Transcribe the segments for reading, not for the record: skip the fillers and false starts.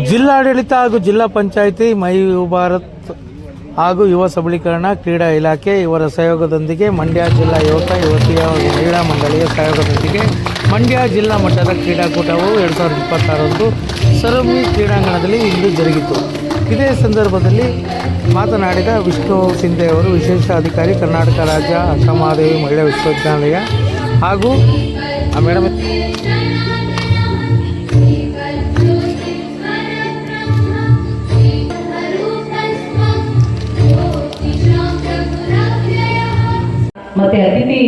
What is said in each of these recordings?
ಜಿಲ್ಲಾಡಳಿತ ಹಾಗೂ ಜಿಲ್ಲಾ ಪಂಚಾಯಿತಿ ಮೈ ಭಾರತ್ ಹಾಗೂ ಯುವ ಸಬಲೀಕರಣ ಕ್ರೀಡಾ ಇಲಾಖೆ ಇವರ ಸಹಯೋಗದೊಂದಿಗೆ ಮಂಡ್ಯ ಜಿಲ್ಲಾ ಯುವಕ ಯುವತಿಯ ಮಹಿಳಾ ಮಂಡಳಿಯ ಸಹಯೋಗದೊಂದಿಗೆ ಮಂಡ್ಯ ಜಿಲ್ಲಾ ಮಟ್ಟದ ಕ್ರೀಡಾಕೂಟವು 2026ರಂದು ಸರಮಿ ಕ್ರೀಡಾಂಗಣದಲ್ಲಿ ಇಂದು ಜರುಗಿತು. ಇದೇ ಸಂದರ್ಭದಲ್ಲಿ ಮಾತನಾಡಿದ ವಿಷ್ಣು ಸಿಂಧೆ ಅವರು, ವಿಶೇಷ ಅಧಿಕಾರಿ ಕರ್ನಾಟಕ ರಾಜ್ಯ ಅಕ್ಕಮಹಾದೇವಿ ಮಹಿಳಾ ವಿಶ್ವವಿದ್ಯಾಲಯ ಹಾಗೂ ಮೇಡಮ್ ಮತ್ತೆ ಅತಿಥಿ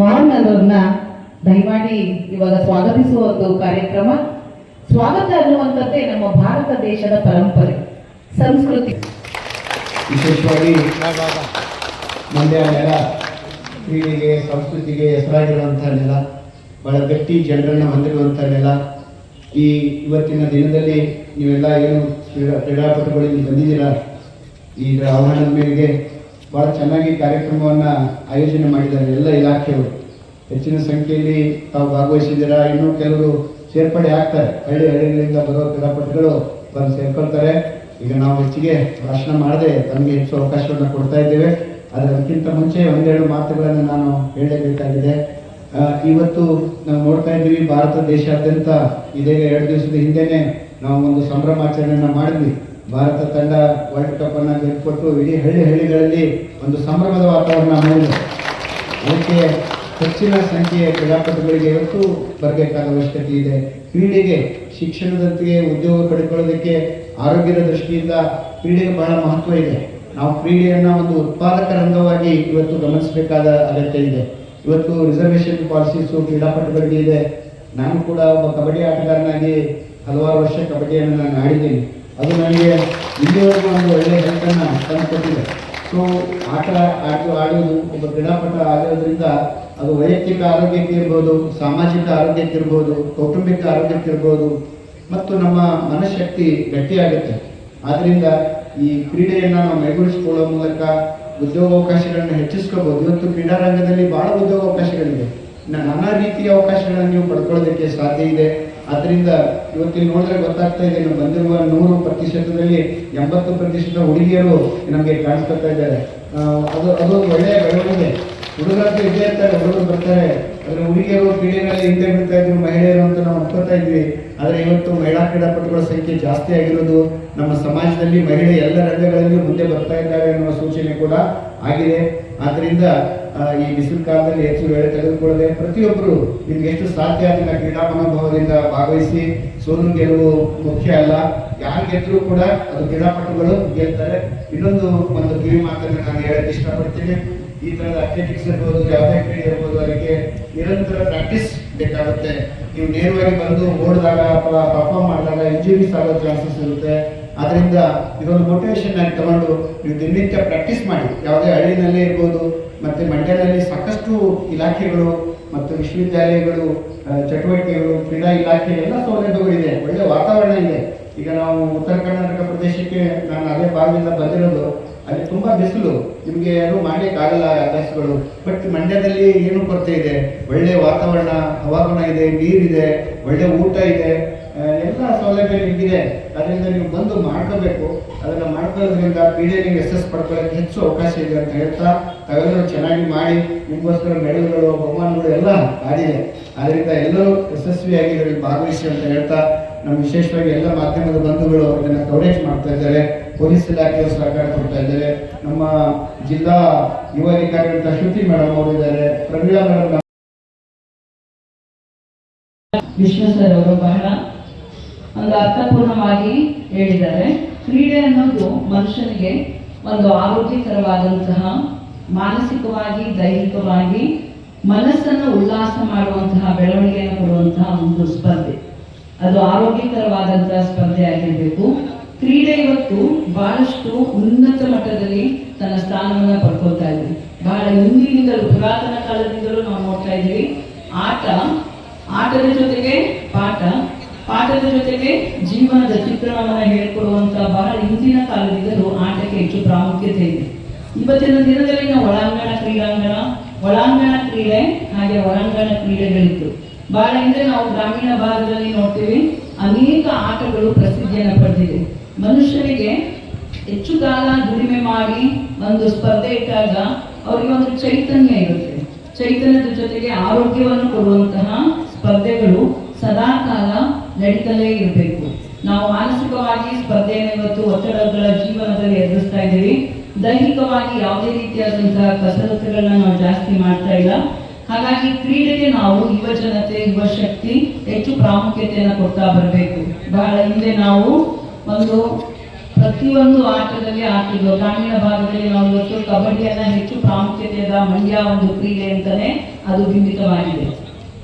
ಮಹಾನವರನ್ನ ದಯಮಾಡಿ ಇವಾಗ ಸ್ವಾಗತಿಸುವ ಒಂದು ಕಾರ್ಯಕ್ರಮ. ಸ್ವಾಗತ ಅನ್ನುವಂಥದ್ದೇ ನಮ್ಮ ಭಾರತ ದೇಶದ ಪರಂಪರೆ, ಸಂಸ್ಕೃತಿ. ವಿಶೇಷವಾಗಿ ಮಂಡ್ಯ ನೆಲ ಕ್ರೀಡೆಗೆ ಸಂಸ್ಕೃತಿಗೆ ಹೆಸರಾಗಿರುವಂತಹ ನೆಲ, ಬಹಳ ಗಟ್ಟಿ ಜನರನ್ನು ಹೊಂದಿರುವಂತಹ ನೆಲ. ಈ ಇವತ್ತಿನ ದಿನದಲ್ಲಿ ನೀವೆಲ್ಲ ಏನು ಕ್ರೀಡಾಪಟುಗಳಲ್ಲಿ ಬಂದಿದ್ದೀರಾ, ಈಗ ಆಹ್ವಾನದ ಮೇರೆಗೆ ಭಾಳ ಚೆನ್ನಾಗಿ ಕಾರ್ಯಕ್ರಮವನ್ನು ಆಯೋಜನೆ ಮಾಡಿದ್ದಾರೆ ಎಲ್ಲ ಇಲಾಖೆಯವರು. ಹೆಚ್ಚಿನ ಸಂಖ್ಯೆಯಲ್ಲಿ ತಾವು ಭಾಗವಹಿಸಿದ್ದೀರಾ. ಇನ್ನೂ ಕೆಲವರು ಸೇರ್ಪಡೆ ಆಗ್ತಾರೆ, ಹಳ್ಳಿಗಳಿಂದ ಬರೋ ಕ್ರೀಡಾಪಟುಗಳು ಬಂದು ಸೇರ್ಕೊಳ್ತಾರೆ. ಈಗ ನಾವು ಹೆಚ್ಚಿಗೆ ಭಾಷಣ ಮಾಡದೆ ತಮಗೆ ಹೆಚ್ಚು ಅವಕಾಶವನ್ನು ಕೊಡ್ತಾ ಇದ್ದೇವೆ. ಅದಕ್ಕಿಂತ ಮುಂಚೆ ಒಂದೆರಡು ಮಾತುಗಳನ್ನು ನಾನು ಹೇಳಲೇಬೇಕಾಗಿದೆ. ಇವತ್ತು ನಾವು ನೋಡ್ತಾ ಇದ್ದೀವಿ, ಭಾರತ ದೇಶಾದ್ಯಂತ ಇದೇ 2 ದಿವಸದ ಹಿಂದೆನೇ ನಾವು ಒಂದು ಸಂಭ್ರಮಾಚರಣೆಯನ್ನು ಮಾಡಿದ್ವಿ. ಭಾರತ ತಂಡ ವರ್ಲ್ಡ್ ಕಪ್ ಅನ್ನು ಗೆದ್ದುಕೊಟ್ಟು ಇಡೀ ಹಳ್ಳಿಗಳಲ್ಲಿ ಒಂದು ಸಂಭ್ರಮದ ವಾತಾವರಣ ಮಾಡಿದೆ. ಅದಕ್ಕೆ ಹೆಚ್ಚಿನ ಸಂಖ್ಯೆಯ ಕ್ರೀಡಾಪಟುಗಳಿಗೆ ಇವತ್ತು ಬರಬೇಕಾದ ಅವಶ್ಯಕತೆ ಇದೆ. ಕ್ರೀಡೆಗೆ ಶಿಕ್ಷಣದಂತೆಯೇ ಉದ್ಯೋಗ ಪಡೆದುಕೊಳ್ಳೋದಕ್ಕೆ ಆರೋಗ್ಯದ ದೃಷ್ಟಿಯಿಂದ ಕ್ರೀಡೆಗೆ ಬಹಳ ಮಹತ್ವ ಇದೆ. ನಾವು ಕ್ರೀಡೆಯನ್ನು ಒಂದು ಉತ್ಪಾದಕ ರಂಗವಾಗಿ ಇವತ್ತು ಗಮನಿಸಬೇಕಾದ ಅಗತ್ಯ ಇದೆ. ಇವತ್ತು ರಿಸರ್ವೇಷನ್ ಪಾಲಿಸೀಸು ಕ್ರೀಡಾಪಟುಗಳಿಗೆ ಇದೆ. ನಾನು ಕೂಡ ಒಬ್ಬ ಕಬಡ್ಡಿ ಆಟಗಾರನಾಗಿ ಹಲವಾರು ವರ್ಷ ಕಬಡ್ಡಿಯನ್ನು ನಾನು ಆಡಿದ್ದೀನಿ. ಅದು ನನಗೆ ಇಲ್ಲಿವರೆಗೂ ಒಂದು ಒಳ್ಳೆಯ ಹೆಲ್ತನ್ನು ತಂದುಕೊಟ್ಟಿದೆ. ಸೊ ಆಡುವುದು ಒಬ್ಬ ಕ್ರೀಡಾಪಟ ಆಗಿರೋದ್ರಿಂದ ಅದು ವೈಯಕ್ತಿಕ ಆರೋಗ್ಯಕ್ಕೆ ಇರ್ಬೋದು, ಸಾಮಾಜಿಕ ಆರೋಗ್ಯಕ್ಕೆ ಇರ್ಬೋದು, ಕೌಟುಂಬಿಕ ಆರೋಗ್ಯಕ್ಕೆ ಇರ್ಬೋದು, ಮತ್ತು ನಮ್ಮ ಮನಃಶಕ್ತಿ ಗಟ್ಟಿಯಾಗುತ್ತೆ. ಆದ್ದರಿಂದ ಈ ಕ್ರೀಡೆಯನ್ನು ನಾವು ಮೈಗೂಡಿಸಿಕೊಳ್ಳುವ ಮೂಲಕ ಉದ್ಯೋಗಾವಕಾಶಗಳನ್ನು ಹೆಚ್ಚಿಸ್ಕೋಬೋದು. ಇವತ್ತು ಕ್ರೀಡಾರಂಗದಲ್ಲಿ ಭಾಳ ಉದ್ಯೋಗಾವಕಾಶಗಳಿದೆ. ನಾನಾ ರೀತಿಯ ಅವಕಾಶಗಳನ್ನು ನೀವು ಪಡ್ಕೊಳ್ಳೋದಕ್ಕೆ ಸಾಧ್ಯ ಇದೆ. ಆದ್ದರಿಂದ ಇವತ್ತಿನ ನೋಡಿದ್ರೆ ಗೊತ್ತಾಗ್ತಾ ಇದೆ, ನಾವು ಬಂದಿರುವ 100%ದಲ್ಲಿ 80% ಹುಡುಗಿಯರು ನಮಗೆ ಕಾಣಿಸ್ಕೊತಾ ಇದ್ದಾರೆ. ಅದೊಂದು ಒಳ್ಳೆಯ ಬೆಳವಣಿಗೆ. ಹುಡುಗರಂತೂ ಇದ್ದೇ ಇರ್ತಾರೆ, ಹುಡುಗರು ಬರ್ತಾರೆ, ಆದರೆ ಹುಡುಗಿಯರು ಕ್ರೀಡೆಗಳಲ್ಲಿ ಹಿಂದೆ ಬಿಡ್ತಾ ಇದ್ರು, ಮಹಿಳೆಯರು ಅಂತ ನಾವು ಅನ್ಕೋತಾ ಇದ್ವಿ. ಆದರೆ ಇವತ್ತು ಮಹಿಳಾ ಕ್ರೀಡಾಪಟುಗಳ ಸಂಖ್ಯೆ ಜಾಸ್ತಿ ಆಗಿರೋದು ನಮ್ಮ ಸಮಾಜದಲ್ಲಿ ಮಹಿಳೆ ಎಲ್ಲ ರಂಗಗಳಲ್ಲಿ ಮುಂದೆ ಬರ್ತಾ ಇದ್ದಾರೆ ಅನ್ನುವ ಸೂಚನೆ ಕೂಡ ಆಗಿದೆ. ಆದ್ದರಿಂದ ಈ ಬಿಸಿಲು ಕಾಲದಲ್ಲಿ ಹೆಚ್ಚು ವೇಳೆ ತೆಗೆದುಕೊಳ್ಳದೆ ಪ್ರತಿಯೊಬ್ಬರು ನಿಮ್ಗೆ ಎಷ್ಟು ಸಾಧ್ಯ ಅದನ್ನ ಕ್ರೀಡಾ ಮನೋಭಾವದಿಂದ ಭಾಗವಹಿಸಿ. ಸೋಲು ಗೆಲುವು ಮುಖ್ಯ ಅಲ್ಲ, ಯಾರು ಗೆದ್ದರೂ ಕೂಡ ಅದು ಕ್ರೀಡಾಪಟುಗಳು ಗೆಲ್ತಾರೆ. ಒಂದು ಕಿವಿ ಮಾತನ್ನು ನಾನು ಹೇಳಕ್ಕೆ ಇಷ್ಟಪಡ್ತೀನಿ. ಈ ಥರದ ಅಥ್ಲೆಟಿಕ್ಸ್ ಇರ್ಬೋದು, ಯಾವುದೇ ಕ್ರೀಡೆ ಇರ್ಬೋದು, ಅದಕ್ಕೆ ನಿರಂತರ ಪ್ರಾಕ್ಟೀಸ್ ಬೇಕಾಗುತ್ತೆ. ನೀವು ನೇರವಾಗಿ ಬಂದು ಓಡಿದಾಗ ಅಥವಾ ಪರ್ಫಾರ್ಮ್ ಮಾಡಿದಾಗ ಇಂಜುರೀಸ್ ಆಗೋ ಚಾನ್ಸಸ್ ಇರುತ್ತೆ. ಆದ್ದರಿಂದ ಇದೊಂದು ಮೋಟಿವೇಶನ್ ಆಗಿ ತಗೊಂಡು ನೀವು ದಿನನಿತ್ಯ ಪ್ರಾಕ್ಟೀಸ್ ಮಾಡಿ. ಯಾವುದೇ ಹಳ್ಳಿನಲ್ಲೇ ಇರ್ಬೋದು, ಮತ್ತು ಮಂಡ್ಯದಲ್ಲಿ ಸಾಕಷ್ಟು ಇಲಾಖೆಗಳು ಮತ್ತು ವಿಶ್ವವಿದ್ಯಾಲಯಗಳು ಚಟುವಟಿಕೆಗಳು, ಕ್ರೀಡಾ ಇಲಾಖೆ ಎಲ್ಲ ಸೌಲಭ್ಯಗಳಿದೆ, ಒಳ್ಳೆ ವಾತಾವರಣ ಇದೆ. ಈಗ ನಾವು ಉತ್ತರ ಕರ್ನಾಟಕ ಪ್ರದೇಶಕ್ಕೆ ನಾನು ಅದೇ ಭಾಗದಿಂದ ಬಂದಿರೋದು. ಅಲ್ಲಿ ತುಂಬ ಬಿಸಿಲು, ನಿಮಗೆ ಅದು ಮಾಡಲಿಕ್ಕಾಗಲ್ಲ ಅಭ್ಯಾಸಗಳು. ಬಟ್ ಮಂಡ್ಯದಲ್ಲಿ ಏನು ಕೊರತೆ ಇದೆ, ಒಳ್ಳೆಯ ವಾತಾವರಣ, ಹವಾಗುಣ ಇದೆ, ನೀರಿದೆ, ಒಳ್ಳೆ ಊಟ ಇದೆ, ಎಲ್ಲ ಸೌಲಭ್ಯ ನಿಮಗಿದೆ. ಅದರಿಂದ ನೀವು ಬಂದು ಮಾಡ್ಕೋಬೇಕು. ಅದನ್ನು ಮಾಡ್ಕೊಳ್ಳೋದ್ರಿಂದ ಕ್ರೀಡೆಯಲ್ಲಿ ಯಶಸ್ಸು ಪಡ್ಕೊಳ್ಳೋಕ್ಕೆ ಹೆಚ್ಚು ಅವಕಾಶ ಇದೆ ಅಂತ ಹೇಳ್ತಾ, ತಾವೆಲ್ಲರೂ ಚೆನ್ನಾಗಿ ಮಾಡಿ ನಿಮಗೋಸ್ಕರ ಮೆಡಲ್ಗಳು, ಬಹುಮಾನಗಳು ಎಲ್ಲ ಆಡಿದೆ. ಆದ್ದರಿಂದ ಎಲ್ಲರೂ ಯಶಸ್ವಿಯಾಗಿ ಇದರಲ್ಲಿ ಭಾಗವಹಿಸಿ ಅಂತ ಹೇಳ್ತಾ, ನಮ್ಮ ವಿಶೇಷವಾಗಿ ಎಲ್ಲ ಮಾಧ್ಯಮದ ಬಂಧುಗಳು ಇದನ್ನು ಕವರೇಜ್ ಮಾಡ್ತಾ ಇದ್ದಾರೆ. ಪೊಲೀಸ್ ಇಲಾಖೆಯವರು ಸಹಕಾರ ಕೊಡ್ತಾ ಇದ್ದಾರೆ. ನಮ್ಮ ಜಿಲ್ಲಾ ಯುವ ಅಧಿಕಾರಿಗಳಂತ ಶ್ರುತಿ ಮೇಡಮ್ ಅವರು ಇದ್ದಾರೆ, ಪ್ರಮೀಳಾ ಮೇಡಮ್. ವಿಷ್ಣು ಸರ್ ಅವರು ಬಹಳ ಒಂದು ಅರ್ಥಪೂರ್ಣವಾಗಿ ಹೇಳಿದ್ದಾರೆ. ಕ್ರೀಡೆ ಅನ್ನೋದು ಮನುಷ್ಯನಿಗೆ ಒಂದು ಆರೋಗ್ಯಕರವಾದಂತಹ, ಮಾನಸಿಕವಾಗಿ ದೈಹಿಕವಾಗಿ ಮನಸ್ಸನ್ನು ಉಲ್ಲಾಸ ಮಾಡುವಂತಹ, ಬೆಳವಣಿಗೆಯನ್ನು ಕೊಡುವಂತಹ ಒಂದು ಸ್ಪರ್ಧೆ. ಅದು ಆರೋಗ್ಯಕರವಾದಂತಹ ಸ್ಪರ್ಧೆ ಆಗಿರಬೇಕು. ಕ್ರೀಡೆ ಇವತ್ತು ಬಹಳಷ್ಟು ಉನ್ನತ ಮಟ್ಟದಲ್ಲಿ ತನ್ನ ಸ್ಥಾನವನ್ನು ಪಡ್ಕೊಳ್ತಾ ಇದೆ. ಬಹಳ ಹಿಂದಿನಿಂದಲೂ, ಪುರಾತನ ಕಾಲದಿಂದಲೂ ನಾವು ನೋಡ್ತಾ ಇದ್ದೀವಿ. ಆಟದ ಜೊತೆಗೆ ಪಾಠದ ಜೊತೆಗೆ ಜೀವನದ ಚಿತ್ರಣವನ್ನು ಹೇಳ್ಕೊಡುವಂತ ಬಹಳ ಹಿಂದಿನ ಕಾಲದಿಂದಲೂ ಆಟಕ್ಕೆ ಹೆಚ್ಚು ಪ್ರಾಮುಖ್ಯತೆ ಇದೆ. ಇವತ್ತಿನ ದಿನದಲ್ಲಿ ನಾವು ಒಳಾಂಗಣ ಕ್ರೀಡೆ ಹಾಗೆ ಹೊರಾಂಗಣ ಕ್ರೀಡೆಗಳಿತ್ತು. ಬಹಳ ಹಿಂದೆ ನಾವು ಗ್ರಾಮೀಣ ಭಾಗದಲ್ಲಿ ನೋಡ್ತೀವಿ, ಅನೇಕ ಆಟಗಳು ಪ್ರಸಿದ್ಧಿಯನ್ನು ಪಡೆದಿದೆ. ಮನುಷ್ಯರಿಗೆ ಹೆಚ್ಚು ಕಾಲ ದುಡಿಮೆ ಮಾಡಿ ಒಂದು ಸ್ಪರ್ಧೆ ಇಟ್ಟಾಗ ಅವರಿಗೆ ಒಂದು ಚೈತನ್ಯ ಇರುತ್ತೆ. ಚೈತನ್ಯದ ಜೊತೆಗೆ ಆರೋಗ್ಯವನ್ನು ಕೊಡುವಂತಹ ಸ್ಪರ್ಧೆಗಳು ಸದಾ ಕಾಲ ನಡೀತಲೇ ಇರಬೇಕು. ನಾವು ಮಾನಸಿಕವಾಗಿ ಸ್ಪರ್ಧೆಯನ್ನು ಇವತ್ತು ಒತ್ತಡಗಳ ಜೀವನದಲ್ಲಿ ಎದುರಿಸ್ತಾ ಇದ್ದೀವಿ. ದೈಹಿಕವಾಗಿ ಯಾವುದೇ ರೀತಿಯಾದಂತಹ ಕಸರತ್ತುಗಳನ್ನ ನಾವು ಜಾಸ್ತಿ ಮಾಡ್ತಾ ಇಲ್ಲ. ಹಾಗಾಗಿ ಕ್ರೀಡೆಗೆ ನಾವು ಯುವ ಜನತೆ, ಯುವ ಶಕ್ತಿ ಹೆಚ್ಚು ಪ್ರಾಮುಖ್ಯತೆಯನ್ನು ಕೊಡ್ತಾ ಬರಬೇಕು. ಬಹಳ ಹಿಂದೆ ನಾವು ಪ್ರತಿಯೊಂದು ಆಟದಲ್ಲಿ ಆಗ್ತಿದ್ವು. ಗ್ರಾಮೀಣ ಭಾಗದಲ್ಲಿ ನಾವು ಇವತ್ತು ಕಬಡ್ಡಿಯನ್ನ ಹೆಚ್ಚು ಪ್ರಾಮುಖ್ಯತೆಯ ಮಂಡ್ಯ ಒಂದು ಕ್ರೀಡೆ ಅಂತಾನೆ ಅದು ಬಿಂಬಿತವಾಗಿದೆ.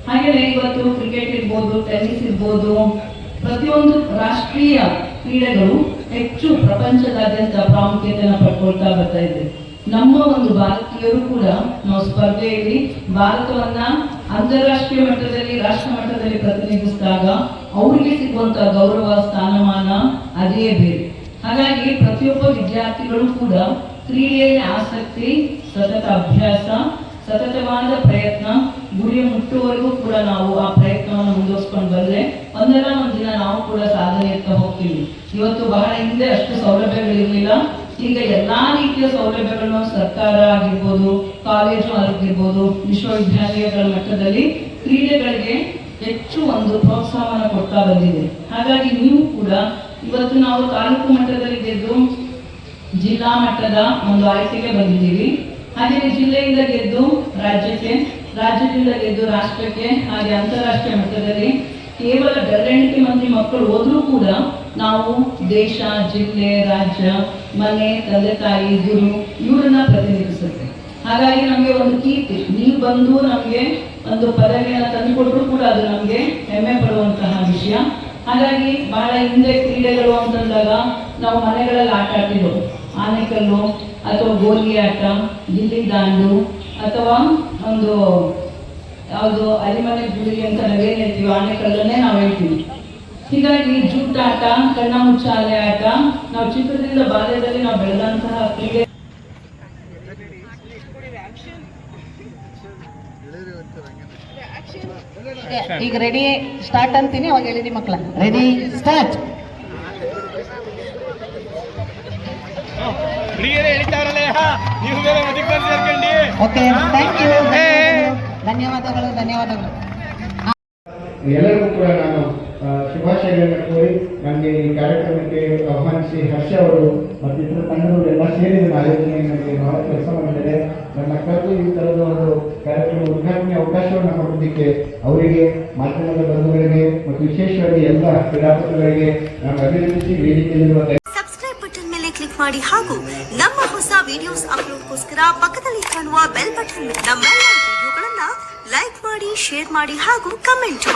ಹಾಗೆಯೇ ಇವತ್ತು ಕ್ರಿಕೆಟ್ ಇರ್ಬೋದು, ಟೆನ್ನಿಸ್ ಇರ್ಬೋದು, ಪ್ರತಿಯೊಂದು ರಾಷ್ಟ್ರೀಯ ಕ್ರೀಡೆಗಳು ಹೆಚ್ಚು ಪ್ರಪಂಚದಾದ್ಯಂತ ಪ್ರಾಮುಖ್ಯತೆಯನ್ನು ಪಡ್ಕೊಳ್ತಾ ಬರ್ತಾ ಇದೆ. ನಮ್ಮ ಒಂದು ಭಾರತೀಯರು ಕೂಡ ನಾವು ಸ್ಪರ್ಧೆಯಲ್ಲಿ ಭಾರತವನ್ನ ಅಂತಾರಾಷ್ಟ್ರೀಯ ಮಟ್ಟದಲ್ಲಿ, ರಾಷ್ಟ್ರ ಮಟ್ಟದಲ್ಲಿ ಪ್ರತಿನಿಧಿಸಿದಾಗ ಅವರಿಗೆ ಸಿಗುವಂತಹ ಗೌರವ, ಸ್ಥಾನಮಾನ ಅದೇ ಬೇರೆ. ಹಾಗಾಗಿ ಪ್ರತಿಯೊಬ್ಬ ವಿದ್ಯಾರ್ಥಿಗಳು ಕೂಡ ಕ್ರೀಡೆಯಲ್ಲಿ ಆಸಕ್ತಿ, ಸತತ ಅಭ್ಯಾಸ, ಸತತವಾದ ಪ್ರಯತ್ನ, ಗುರಿ ಮುಟ್ಟುವವರೆಗೂ ಕೂಡ ನಾವು ಆ ಪ್ರಯತ್ನವನ್ನು ಮುಂದುವರಿಸ್ಕೊಂಡು ಬಂದ್ರೆ ಒಂದಲ್ಲ ಒಂದಿನ ನಾವು ಕೂಡ ಸಾಧನೆಯತ್ತ ಹೋಗ್ತೀವಿ. ಇವತ್ತು ಬಹಳ ಹಿಂದೆ ಅಷ್ಟು ಸೌಲಭ್ಯಗಳಿರಲಿಲ್ಲ. ಈಗ ಎಲ್ಲಾ ರೀತಿಯ ಸೌಲಭ್ಯಗಳನ್ನು ಸರ್ಕಾರ ಆಗಿರ್ಬೋದು, ಕಾಲೇಜು ಆಗಿರ್ಬೋದು, ವಿಶ್ವವಿದ್ಯಾಲಯಗಳ ಮಟ್ಟದಲ್ಲಿ ಕ್ರೀಡೆಗಳಿಗೆ ಹೆಚ್ಚು ಒಂದು ಪ್ರೋತ್ಸಾಹವನ್ನು ಕೊಡ್ತಾ ಬಂದಿದೆ. ಹಾಗಾಗಿ ನೀವು ಕೂಡ ಇವತ್ತು ನಾವು ತಾಲೂಕು ಮಟ್ಟದಲ್ಲಿ ಗೆದ್ದು ಜಿಲ್ಲಾ ಮಟ್ಟದ ಒಂದು ಆಯ್ಕೆಗೆ ಬಂದಿದ್ದೀವಿ. ಹಾಗೆ ಜಿಲ್ಲೆಯಿಂದ ಗೆದ್ದು ರಾಜ್ಯಕ್ಕೆ, ರಾಜ್ಯದಿಂದ ಗೆದ್ದು ರಾಷ್ಟ್ರಕ್ಕೆ, ಹಾಗೆ ಅಂತಾರಾಷ್ಟ್ರೀಯ ಮಟ್ಟದಲ್ಲಿ ಕೇವಲ ಬೆರಳೆಣಿಕೆ ಮಂದಿ ಮಕ್ಕಳು ಹೋದ್ರೂ ಕೂಡ ನಾವು ದೇಶ, ಜಿಲ್ಲೆ, ರಾಜ್ಯ, ಮನೆ, ತಂದೆ ತಾಯಿ, ಗುರು ಇವರನ್ನ ಪ್ರತಿನಿಧಿಸುತ್ತೆ. ಹಾಗಾಗಿ ನಮಗೆ ಒಂದು ಕೀರ್ತಿ, ನೀವು ಬಂದು ನಮಗೆ ಒಂದು ಪದವಿಯನ್ನು ತಂದುಕೊಟ್ರು ಕೂಡ ಅದು ನಮಗೆ ಹೆಮ್ಮೆ ಪಡುವಂತಹ ವಿಷಯ. ಹಾಗಾಗಿ ಬಹಳ ಹಿಂದೆ ಕ್ರೀಡೆಗಳು ಅಂತಂದಾಗ ನಾವು ಮನೆಗಳಲ್ಲಿ ಆಟ ಆಡ್ತಿದ್ದೆವು. ಆನೆಕಲ್ಲು ಅಥವಾ ಗೋಲಿ ಆಟ, ಗಿಲ್ಲಿ ದಾಂಡು, ಅಥವಾ ಒಂದು ಯಾವುದು ಅರಿಮನೆ ಗುಳಿ ಅಂತ ನಾವೇನು ಹೇಳ್ತೀವಿ, ಆನೆಕಲ್ಲನ್ನೇ ನಾವು ಹೇಳ್ತೀವಿ. ಹೀಗಾಗಿ ಜೂಟಾಟ, ಕಣ್ಣ ಮುಚ್ಚಾಲೆ ಆಟ, ನಾವು ಚಿತ್ರದಿಂದ ಬಾಲ್ಯದಲ್ಲಿ ನಾವು ಬೆಳೆದಂತಹ ಕ್ರೀಡೆ. ಈಗ ರೆಡಿ ಸ್ಟಾರ್ಟ್ ಅಂತೀನಿ, ಅವಾಗ ಹೇಳಿದಿ ಮಕ್ಕಳ ready start. Okay, thank you, ಧನ್ಯವಾದಗಳು, ಧನ್ಯವಾದಗಳು. ಎಲ್ಲರಿಗೂ ಕೂಡ ನಾನು ಶುಭಾಶಯಗಳನ್ನು ಕೋರಿ ನನಗೆ ಈ ಕಾರ್ಯಕ್ರಮಕ್ಕೆ ಆಹ್ವಾನಿಸಿ ಹರ್ಷ ಅವರು ಮತ್ತು ಇತರ ತಂಡದವರು ಎಲ್ಲ ಸೇರಿ ನನ್ನ ಆಯೋಜನೆಗೆ ನನಗೆ ಬಹಳ ಕೆಲಸ ಮಾಡಿದ್ದಾರೆ. ನನ್ನ ಕರೆದು ಈ ಥರದ ಒಂದು ಕಾರ್ಯಕ್ರಮ ಉದ್ಘಾಟನೆ ಅವಕಾಶವನ್ನು ಕೊಡೋದಕ್ಕೆ ಅವರಿಗೆ, ಮಾಧ್ಯಮದ ಬಂಧುಗಳಿಗೆ ಮತ್ತು ವಿಶೇಷವಾಗಿ ಎಲ್ಲ ಕ್ರೀಡಾಪಟುಗಳಿಗೆ ನಾನು ಅಭಿನಂದಿಸಿ ವೇದಿಕೆಯಲ್ಲಿರುವ ಸಬ್ಸ್ಕ್ರೈಬ್ ಬಟನ್ ಮೇಲೆ ಕ್ಲಿಕ್ ಮಾಡಿ ಹಾಗೂ ನಮ್ಮ ಹೊಸ ವಿಡಿಯೋಸ್ ಅಪ್ಲೋಡ್ಗೋಸ್ಕರ ಪಕ್ಕದಲ್ಲಿ ಕಾಣುವ ಬೆಲ್ ಬಟನ್ ನಮ್ಮೆಲ್ಲ ವಿಡಿಯೋಗಳನ್ನ ಲೈಕ್ ಮಾಡಿ, ಶೇರ್ ಮಾಡಿ ಹಾಗೂ ಕಮೆಂಟ್ ಮಾಡಿ.